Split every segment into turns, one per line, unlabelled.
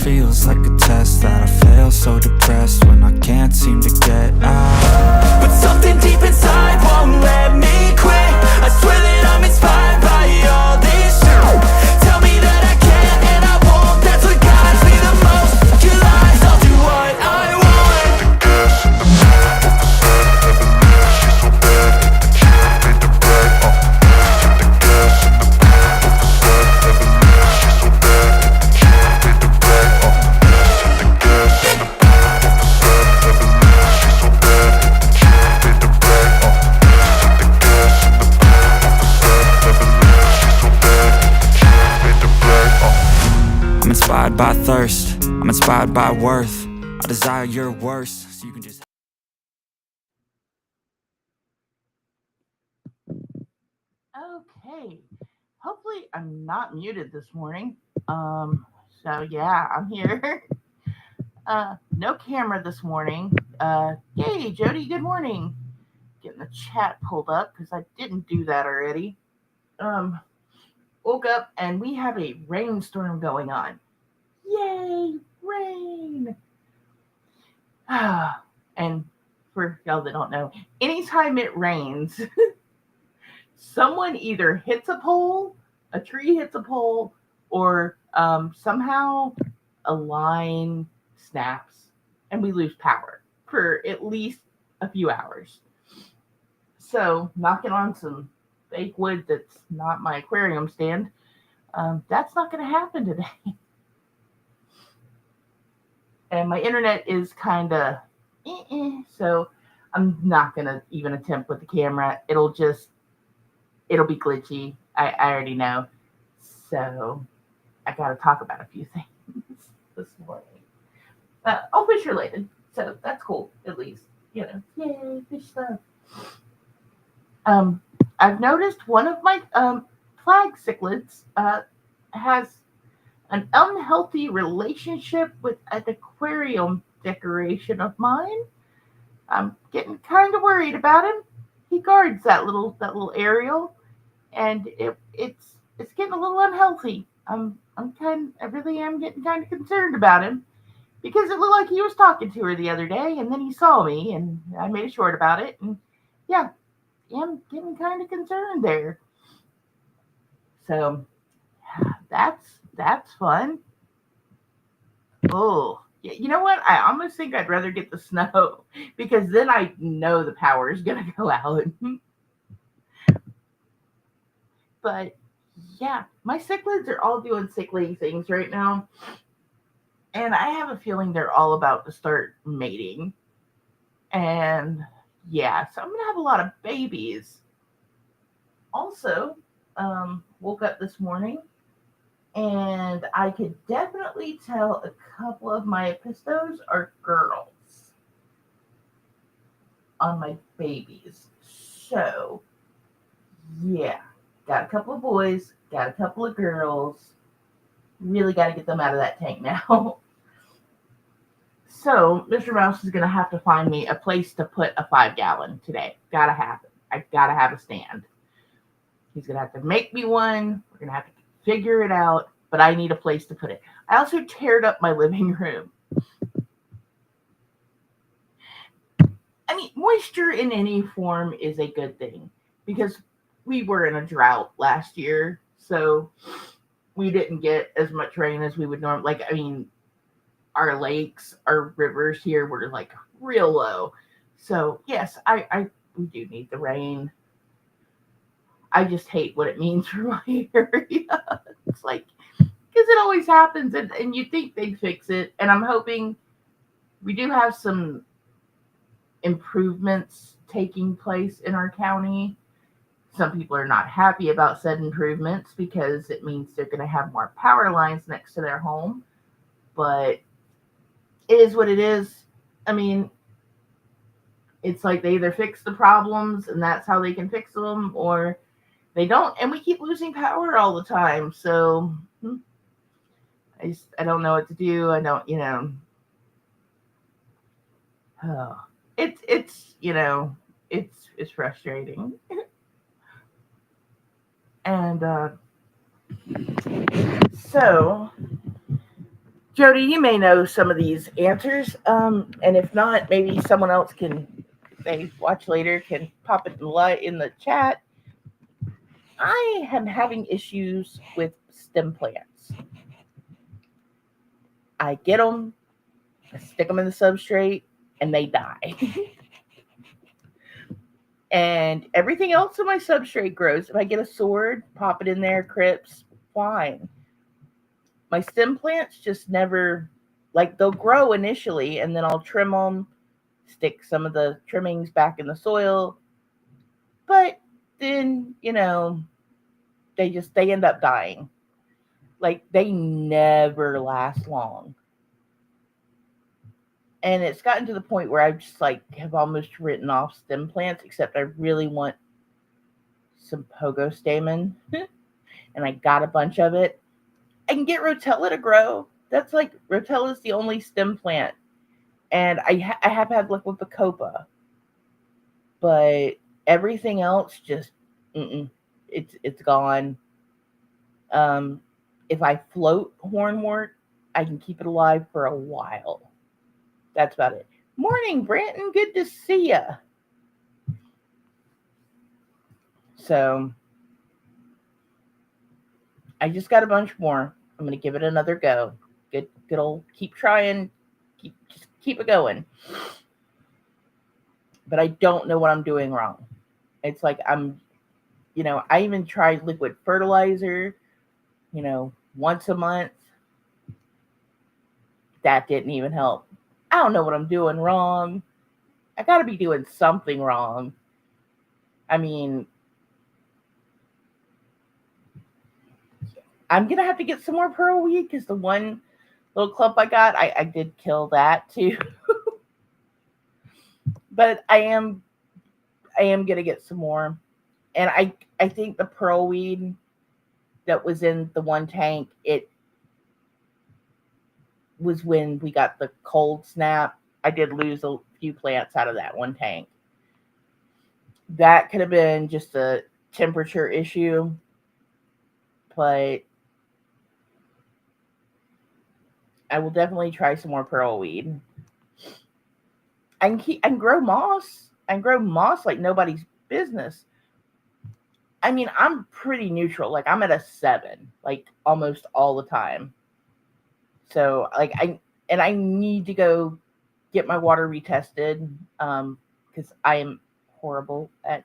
feels like a test that I fail, so depressed when I can't seem to get out. But something deep inside won't let me quit. I swear that I'm inspired by all this shit. Tell me that I can't and I won't. That's what guides me the most. Your lies, I'll do what I want. I'm inspired by thirst, I'm inspired by worth. I desire your worst, so you can just...
Okay. Hopefully I'm not muted this morning. So yeah, I'm here. No camera this morning. Yay, Jody, good morning. Getting the chat pulled up because I didn't do that already. Um, Woke up and we have a rainstorm going on. Yay, rain! And for y'all that don't know, anytime it rains, someone either hits a pole, a tree hits a pole, or somehow a line snaps and we lose power for at least a few hours. So, knocking on some fake wood that's not my aquarium stand, that's not going to happen today. And my internet is kind of so I'm not going to even attempt with the camera. It'll be glitchy. I already know. So I got to talk about a few things this morning. All fish related. So that's cool, at least. Yay, fish stuff. I've noticed one of my flag cichlids has an unhealthy relationship with an aquarium decoration of mine. I'm getting kind of worried about him. He guards that little aerial, and it's getting a little unhealthy. I really am getting kind of concerned about him because it looked like he was talking to her the other day, and then he saw me, and I made a short about it, and yeah, I'm getting kind of concerned there. So that's fun. Oh, yeah, you know what? I almost think I'd rather get the snow because then I know the power is gonna go out. But yeah, my cichlids are all doing sickly things right now, and I have a feeling they're all about to start mating. And yeah, so I'm gonna have a lot of babies. Also, woke up this morning and I could definitely tell a couple of my pistos are girls on my babies. So, yeah, got a couple of boys, got a couple of girls. Really got to get them out of that tank now. So, Mr. Mouse is going to have to find me a place to put a 5-gallon today. Gotta have it. I gotta have a stand. He's going to have to make me one. We're going to have to figure it out, but I need a place to put it. I also teared up my living room. I mean, moisture in any form is a good thing because we were in a drought last year, so we didn't get as much rain as we would normally. Like, I mean, our lakes, our rivers here were like real low. So yes, I we do need the rain. I just hate what it means for my area. It's like because it always happens, and you think they'd fix it, and I'm hoping we do have some improvements taking place in our county. Some people are not happy about said improvements because it means they're going to have more power lines next to their home. But it is what it is. I mean, it's like they either fix the problems and that's how they can fix them, or they don't. And we keep losing power all the time. So I don't know what to do. I don't, oh, it's it's frustrating. And so Jody, you may know some of these answers, and if not, maybe someone else can. They watch later can pop it in the chat. I am having issues with stem plants. I get them, I stick them in the substrate, and they die. And everything else in my substrate grows. If I get a sword, pop it in there, crypts, fine. My stem plants just never, like, they'll grow initially, and then I'll trim them, stick some of the trimmings back in the soil, but then, they end up dying. Like, they never last long. And it's gotten to the point where I've just like have almost written off stem plants, except I really want some pogo stamen, and I got a bunch of it. I can get rotella to grow. That's like rotella is the only stem plant, and I have had luck with bacopa, but everything else just it's gone. If I float hornwort, I can keep it alive for a while. That's about it. Morning, Branton. Good to see ya. So I just got a bunch more. I'm gonna give it another go. Good old keep trying, just keep it going. But I don't know what I'm doing wrong. It's like I even tried liquid fertilizer, once a month. That didn't even help. I don't know what I'm doing wrong. I gotta be doing something wrong. I mean, I'm gonna have to get some more pearl weed because the one little clump I got, I did kill that too. But I am gonna get some more. And I think the pearl weed that was in the one tank, it was when we got the cold snap. I did lose a few plants out of that one tank. That could have been just a temperature issue, but I will definitely try some more pearl weed. I can grow moss. I can grow moss like nobody's business. I mean, I'm pretty neutral. Like, I'm at a 7, like almost all the time. So like I need to go get my water retested because I am horrible at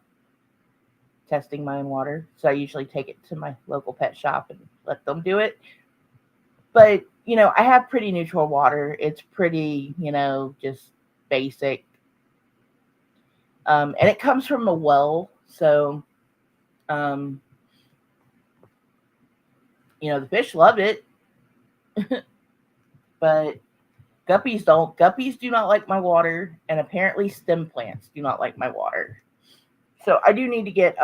testing my own water. So I usually take it to my local pet shop and let them do it. But I have pretty neutral water. It's pretty just basic, and it comes from a well. So the fish love it. But guppies don't. Guppies do not like my water, and apparently stem plants do not like my water. So I do need to get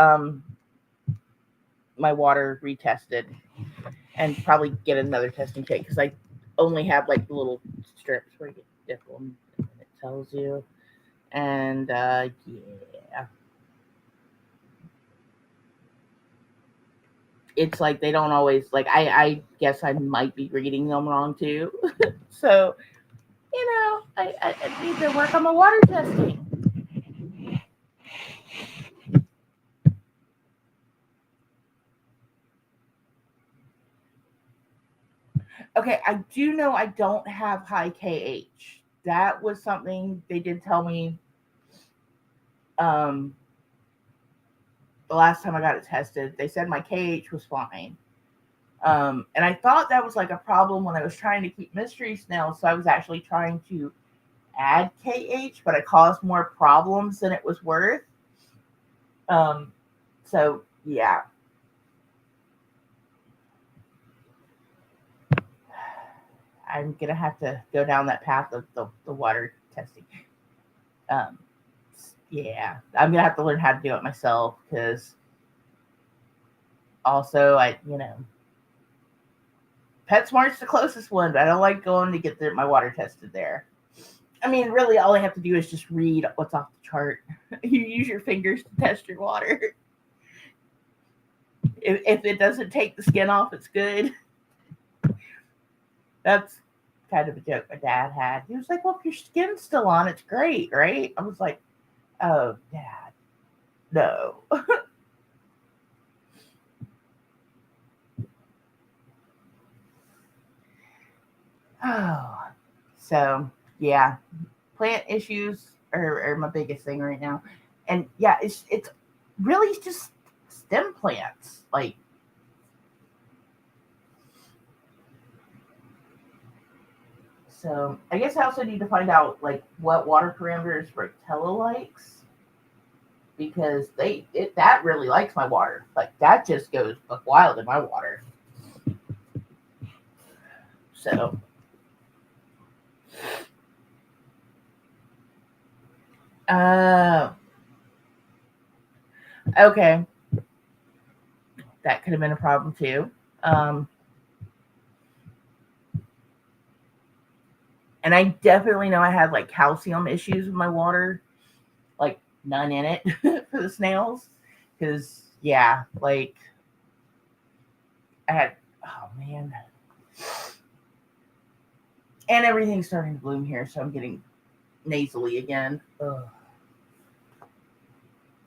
my water retested and probably get another testing kit because I only have like the little strips where you dip them and it tells you. And yeah. It's like they don't always like I guess I might be reading them wrong too. So I need to work on my water testing. Okay, I do know I don't have high KH. That was something they did tell me the last time I got it tested. They said my KH was fine. And I thought that was like a problem when I was trying to keep mystery snails. So I was actually trying to add KH, but it caused more problems than it was worth. So yeah. I'm gonna have to go down that path of the water testing. Yeah, I'm gonna have to learn how to do it myself because also PetSmart's the closest one, but I don't like going to get my water tested there. I mean, really, all I have to do is just read what's off the chart. You use your fingers to test your water. If it doesn't take the skin off, it's good. That's kind of a joke my dad had. He was like, "Well, if your skin's still on, it's great, right?" I was like, "Oh, Dad, no." Oh, so yeah, plant issues are my biggest thing right now, and yeah, it's really just stem plants. Like, so I guess I also need to find out like what water parameters Rotella likes, because that really likes my water. Like that just goes buck wild in my water. So okay, that could have been a problem too. And I definitely know I had like calcium issues with my water, like none in it for the snails. Because, yeah, like I had, oh man. And everything's starting to bloom here, so I'm getting nasally again. Ugh.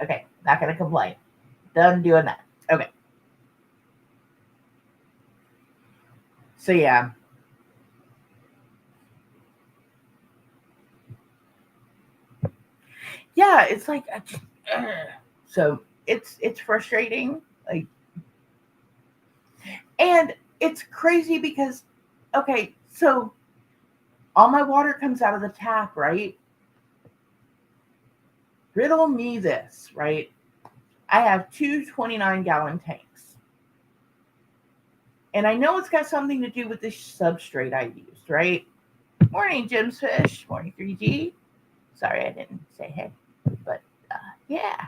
Okay, not going to complain. Done doing that. Okay. So, yeah. Yeah, it's like, so it's frustrating. Like, and it's crazy because, okay, so all my water comes out of the tap, right? Riddle me this, right? I have two 29-gallon tanks. And I know it's got something to do with the substrate I used, right? Morning, Jim's Fish. Morning, 3G. Sorry, I didn't say hey. But, yeah.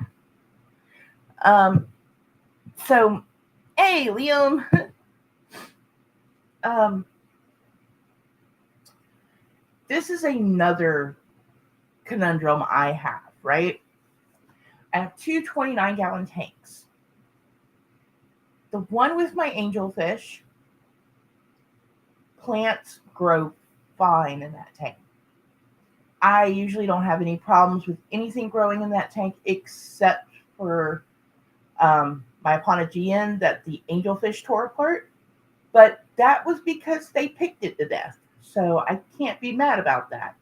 So, hey, Liam. This is another conundrum I have, right? I have two 29-gallon tanks. The one with my angelfish, plants grow fine in that tank. I usually don't have any problems with anything growing in that tank except for my Aponogean that the angelfish tore apart. But that was because they picked it to death. So I can't be mad about that.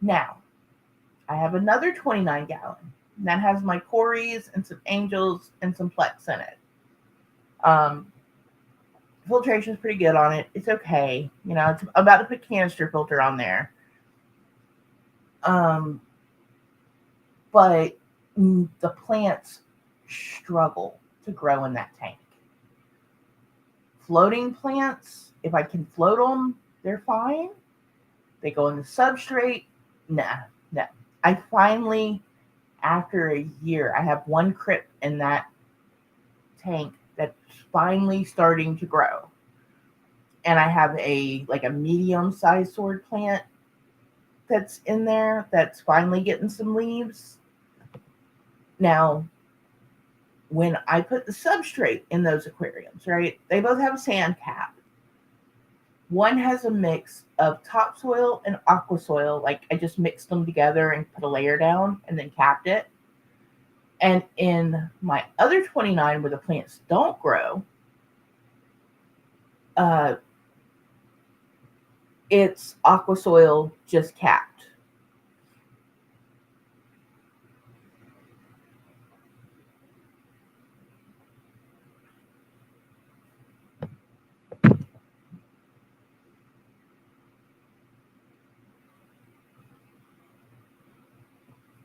Now, I have another 29-gallon that has my Cories and some angels and some plex in it. Filtration is pretty good on it. It's okay. You know, it's about to put canister filter on there. But the plants struggle to grow in that tank. Floating plants, if I can float them, they're fine. They go in the substrate. Nah. I finally, after a year, I have one crypt in that tank that's finally starting to grow. And I have a medium-sized sword plant that's in there that's finally getting some leaves. Now, when I put the substrate in those aquariums, right, they both have a sand cap. One has a mix of topsoil and aquasoil. Like I just mixed them together and put a layer down and then capped it. And in my other 29 where the plants don't grow, it's aquasoil just capped.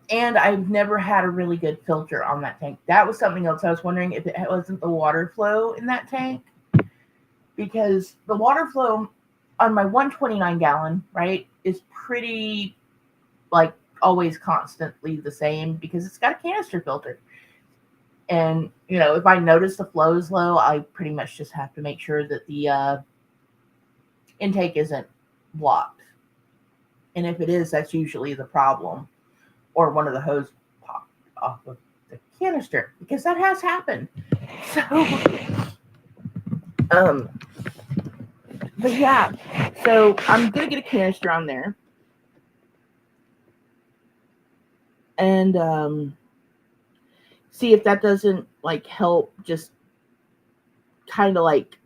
And I've never had a really good filter on that tank. That was something else. I was wondering if it wasn't the water flow in that tank. Because the water flow on my 129-gallon, right, is pretty, like, always constantly the same because it's got a canister filter. And, you know, if I notice the flow is low, I pretty much just have to make sure that the intake isn't blocked. And if it is, that's usually the problem. Or one of the hose popped off of the canister, because that has happened. So, But yeah, so I'm gonna get a canister on there, and see if that doesn't like help. Just kind of like,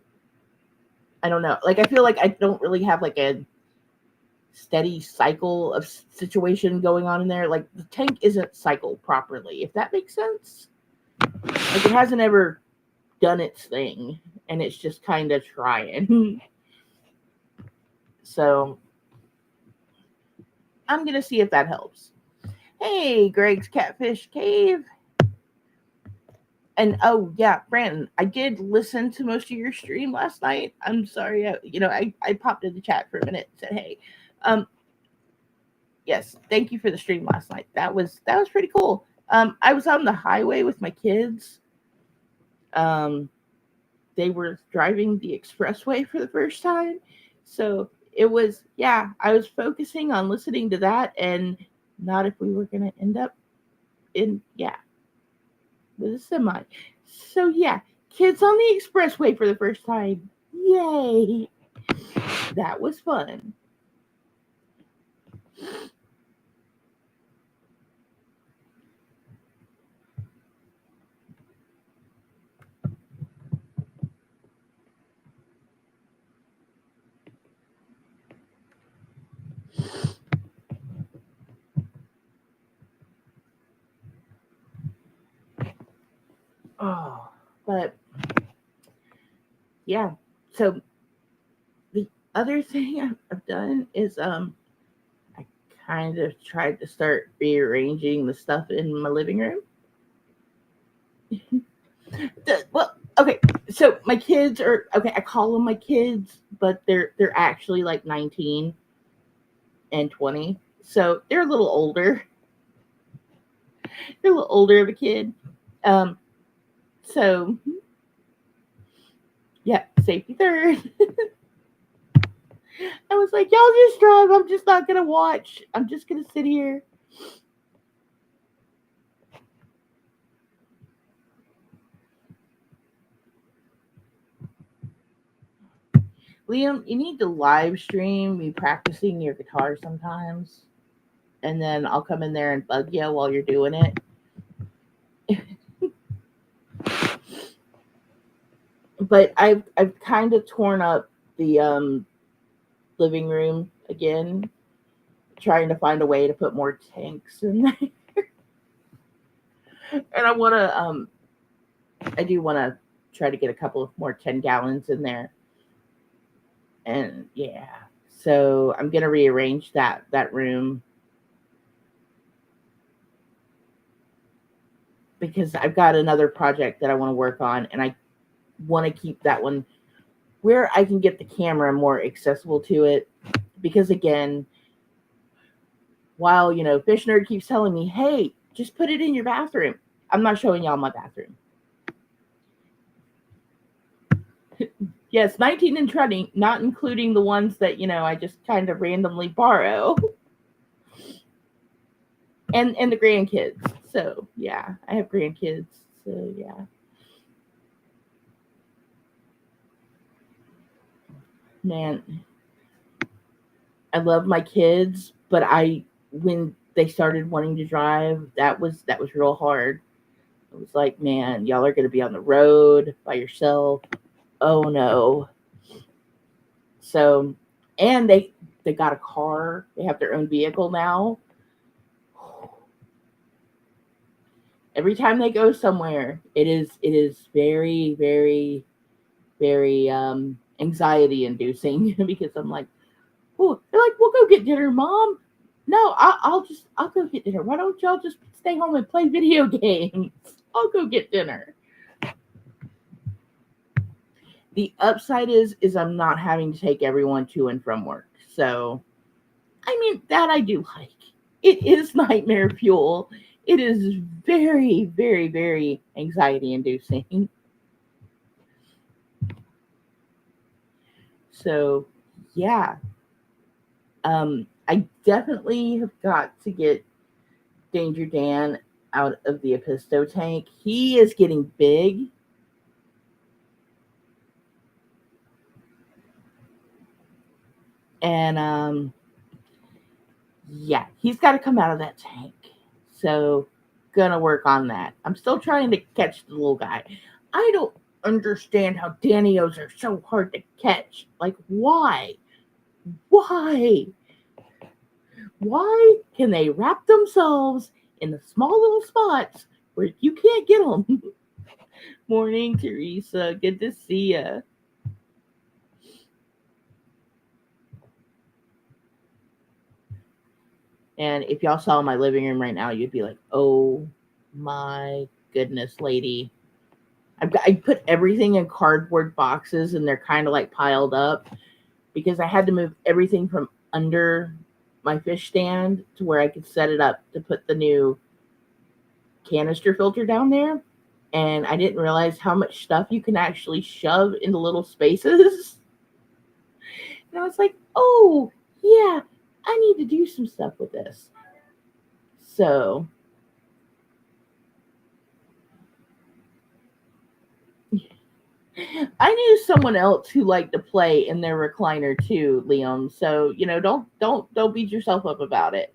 I don't know. Like I feel like I don't really have like a steady cycle of situation going on in there. Like the tank isn't cycled properly, if that makes sense. Like it hasn't ever done its thing, and it's just kind of trying. So I'm gonna see if that helps. Hey, Greg's Catfish Cave. And oh yeah, Brandon, I did listen to most of your stream last night. I'm sorry, I popped in the chat for a minute and said hey. Um, yes, thank you for the stream last night. That was pretty cool. I was on the highway with my kids. They were driving the expressway for the first time, so it was, yeah, I was focusing on listening to that and not if we were gonna end up in, yeah, with a semi. So yeah, kids on the expressway for the first time. Yay! That was fun. Oh, but yeah. So the other thing I've done is I kind of tried to start rearranging the stuff in my living room. Well, okay, so my kids are okay. I call them my kids, but they're actually like 19 and 20, so they're a little older. They're a little older of a kid. Um, so yeah, safety third. I was like, y'all just drive. I'm just not gonna watch. I'm just gonna sit here. Liam, you need to live stream me practicing your guitar sometimes, and then I'll come in there and bug you while you're doing it. But I've kind of torn up the living room again, trying to find a way to put more tanks in there. And I do want to try to get a couple of more 10 gallons in there. And yeah, so I'm gonna rearrange that room because I've got another project that I want to work on, and I want to keep that one where I can get the camera more accessible to it. Because again, while Fish Nerd keeps telling me, "Hey, just put it in your bathroom," I'm not showing y'all my bathroom. Yes, 19 and 20, not including the ones that I just kind of randomly borrow, and the grandkids. So yeah, I have grandkids. So yeah. Man, I love my kids, but when they started wanting to drive, that was real hard. It was like, man, y'all are going to be on the road by yourself. Oh no. So, and they got a car. They have their own vehicle now. Every time they go somewhere, it is very, very, very anxiety inducing because I'm like, oh, they're like, we'll go get dinner, Mom. No, I'll go get dinner. Why don't y'all just stay home and play video games? I'll go get dinner. The upside is I'm not having to take everyone to and from work. So, I mean, that I do like. It is nightmare fuel. It is very, very, very anxiety inducing. So, yeah. I definitely have got to get Danger Dan out of the Episto tank. He is getting big. And yeah, he's got to come out of that tank. So, gonna work on that. I'm still trying to catch the little guy. I don't understand how Danios are so hard to catch. Like, why? Why? Why can they wrap themselves in the small little spots where you can't get them? Morning, Teresa. Good to see ya. And if y'all saw my living room right now, you'd be like, oh my goodness, lady. I put everything in cardboard boxes and they're kind of like piled up because I had to move everything from under my fish stand to where I could set it up to put the new canister filter down there. And I didn't realize how much stuff you can actually shove into little spaces. And I was like, oh, yeah, I need to do some stuff with this. So, I knew someone else who liked to play in their recliner too, Liam. So, don't beat yourself up about it.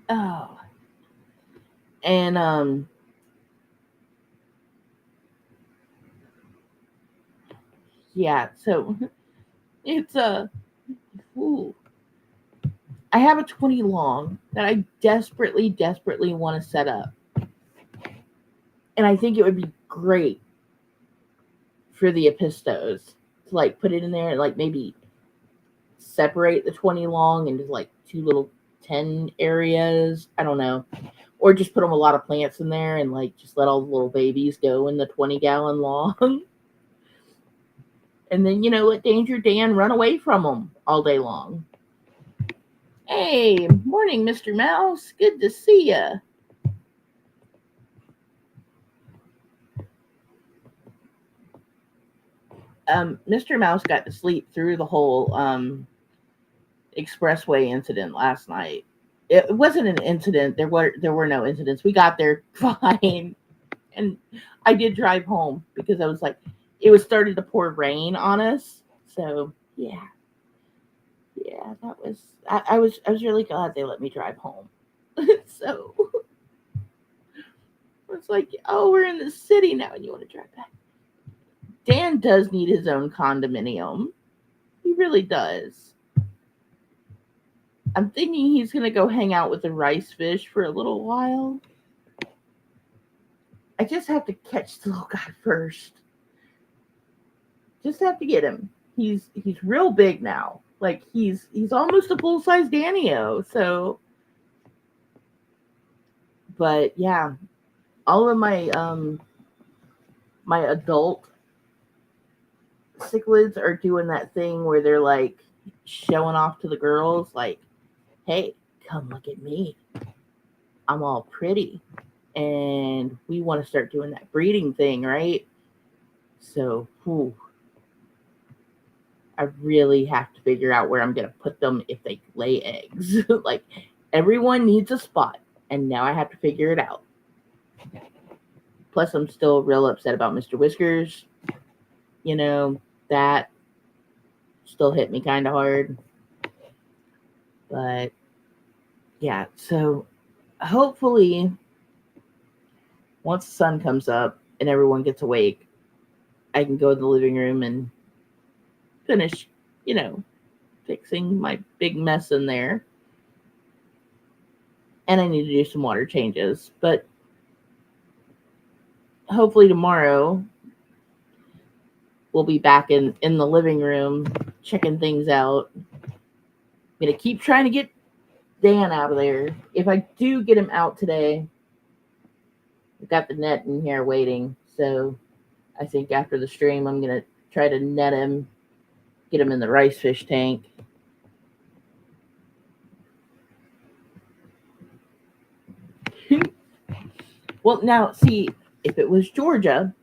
Oh. And yeah, so it's ooh. I have a 20 long that I desperately want to set up. And I think it would be great for the Epistos to like put it in there and like maybe separate the 20 long into like two little 10 areas. I don't know. Or just put them a lot of plants in there and like just let all the little babies go in the 20-gallon long. And then, let Danger Dan run away from them all day long. Hey, morning, Mr. Mouse. Good to see ya. Mr. Mouse got to sleep through the whole expressway incident last night. It wasn't an incident. There were no incidents. We got there fine, and I did drive home because I was like, it was starting to pour rain on us. So yeah, that was. I was really glad they let me drive home. So it's like, oh, we're in the city now, and you want to drive back. Dan does need his own condominium. He really does. I'm thinking he's going to go hang out with the rice fish for a little while. I just have to catch the little guy first. Just have to get him. He's real big now. Like he's almost a full-size Danio. So, but yeah, all of my my adult cichlids are doing that thing where they're like showing off to the girls, like, hey, come look at me. I'm all pretty. And we want to start doing that breeding thing, right? So, I really have to figure out where I'm going to put them if they lay eggs. Like, everyone needs a spot, and now I have to figure it out. Plus, I'm still real upset about Mr. Whiskers. That still hit me kind of hard. But, yeah, so hopefully, once the sun comes up and everyone gets awake, I can go to the living room and finish, fixing my big mess in there. And I need to do some water changes. But hopefully tomorrow we'll be back in the living room checking things out. I'm going to keep trying to get Dan out of there. If I do get him out today, I've got the net in here waiting. So I think after the stream, I'm going to try to net him, get him in the rice fish tank. Well, now, see, if it was Georgia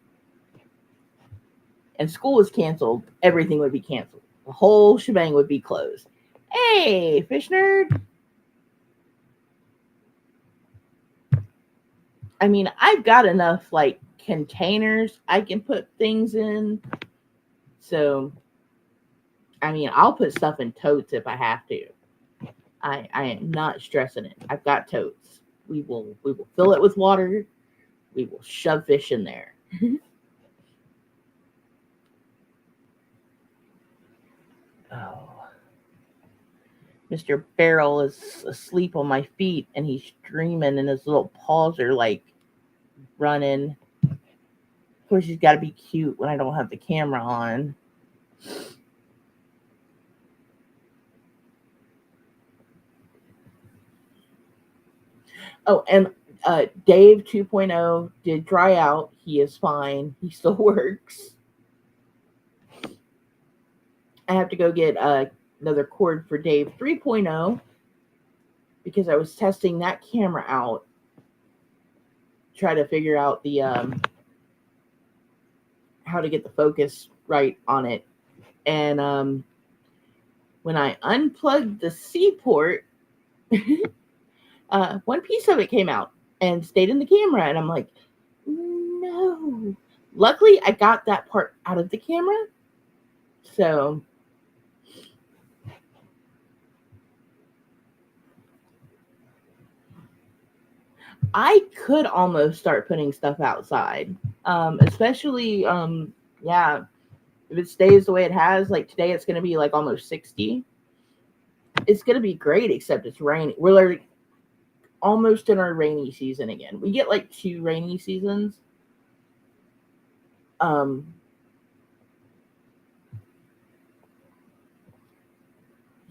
and school was canceled, everything would be canceled. The whole shebang would be closed. Hey, fish nerd. I mean, I've got enough, like, containers I can put things in. So, I mean, I'll put stuff in totes if I have to. I am not stressing it. I've got totes. We will fill it with water. We will shove fish in there. Oh. Mr. Barrel is asleep on my feet and he's dreaming and his little paws are like running. Of course, he's got to be cute when I don't have the camera on. Oh, and Dave 2.0 did dry out. He is fine. He still works. I have to go get another cord for Dave 3.0 because I was testing that camera out. Try to figure out the how to get the focus right on it. And when I unplugged the C port, one piece of it came out and stayed in the camera. And I'm like, no. Luckily, I got that part out of the camera. So I could almost start putting stuff outside, especially, yeah, if it stays the way it has. Like today, it's going to be like almost 60. It's going to be great, except it's raining. We're like almost in our rainy season again. We get like 2 rainy seasons.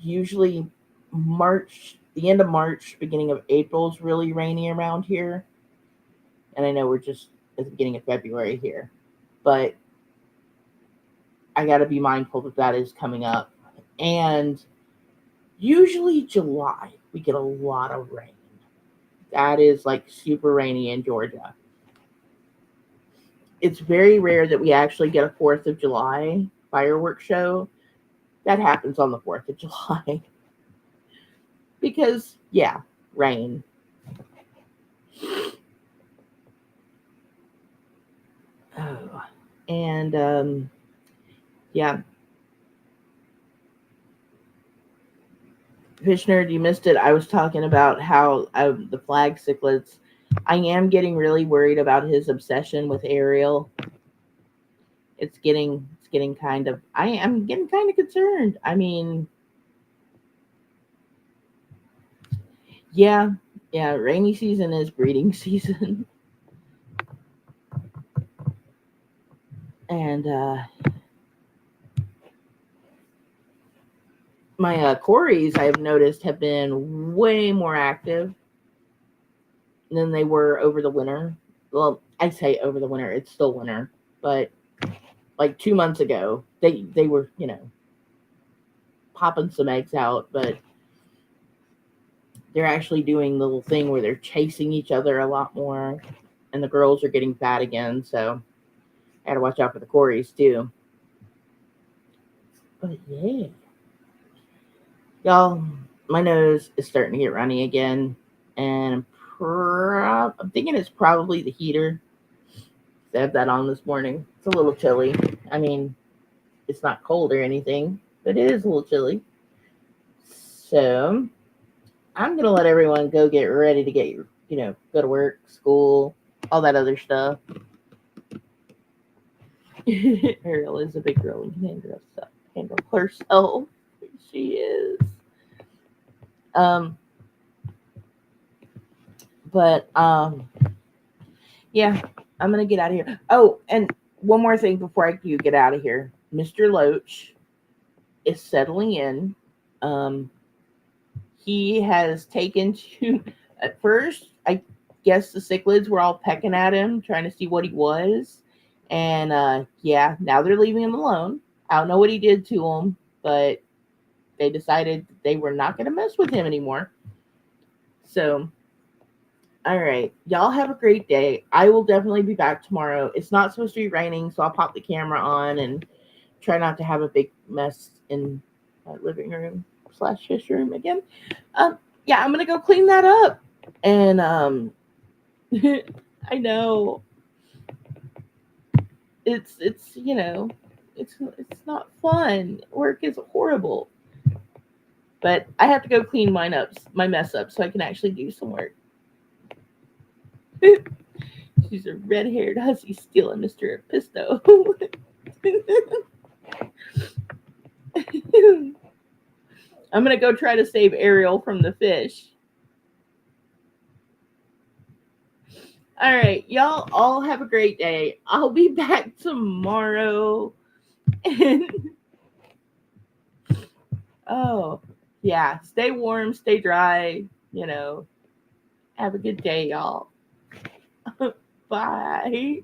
Usually March, the end of March, beginning of April is really rainy around here. And I know we're just at the beginning of February here, but I got to be mindful that is coming up. And usually July, we get a lot of rain. That is like super rainy in Georgia. It's very rare that we actually get a 4th of July fireworks show. That happens on the 4th of July. Because, yeah, rain. Oh, and, yeah. Fish Nerd, you missed it. I was talking about how the flag cichlids, I am getting really worried about his obsession with Ariel. It's getting kind of, I am getting kind of concerned. I mean, yeah, rainy season is breeding season. And my Corys, I've noticed, have been way more active than they were over the winter. Well, I say over the winter, it's still winter, but like 2 months ago, they were, popping some eggs out, but they're actually doing the little thing where they're chasing each other a lot more, and the girls are getting fat again, so I gotta watch out for the Corys too. But yeah. Y'all, my nose is starting to get runny again, and I'm thinking it's probably the heater. I have that on this morning. It's a little chilly. I mean, it's not cold or anything, but it is a little chilly. So I'm going to let everyone go get ready to get, go to work, school, all that other stuff. Ariel is a big girl and can handle herself. She is. But yeah, I'm gonna get out of here. Oh, and one more thing before I do get out of here. Mr. Loach is settling in. He has taken to, at first, I guess the cichlids were all pecking at him, trying to see what he was. And yeah, now they're leaving him alone. I don't know what he did to them, but they decided they were not going to mess with him anymore. So, all right. Y'all have a great day. I will definitely be back tomorrow. It's not supposed to be raining, so I'll pop the camera on and try not to have a big mess in my living room / fish room again. Yeah, I'm going to go clean that up. And I know. it's you know, it's not fun. Work is horrible. But I have to go clean my mess up, so I can actually do some work. She's a red-haired hussy stealing Mr. Pisto. I'm gonna go try to save Ariel from the fish. All right, y'all all have a great day. I'll be back tomorrow. And oh, yeah, stay warm, stay dry, you know. Have a good day, y'all. Bye.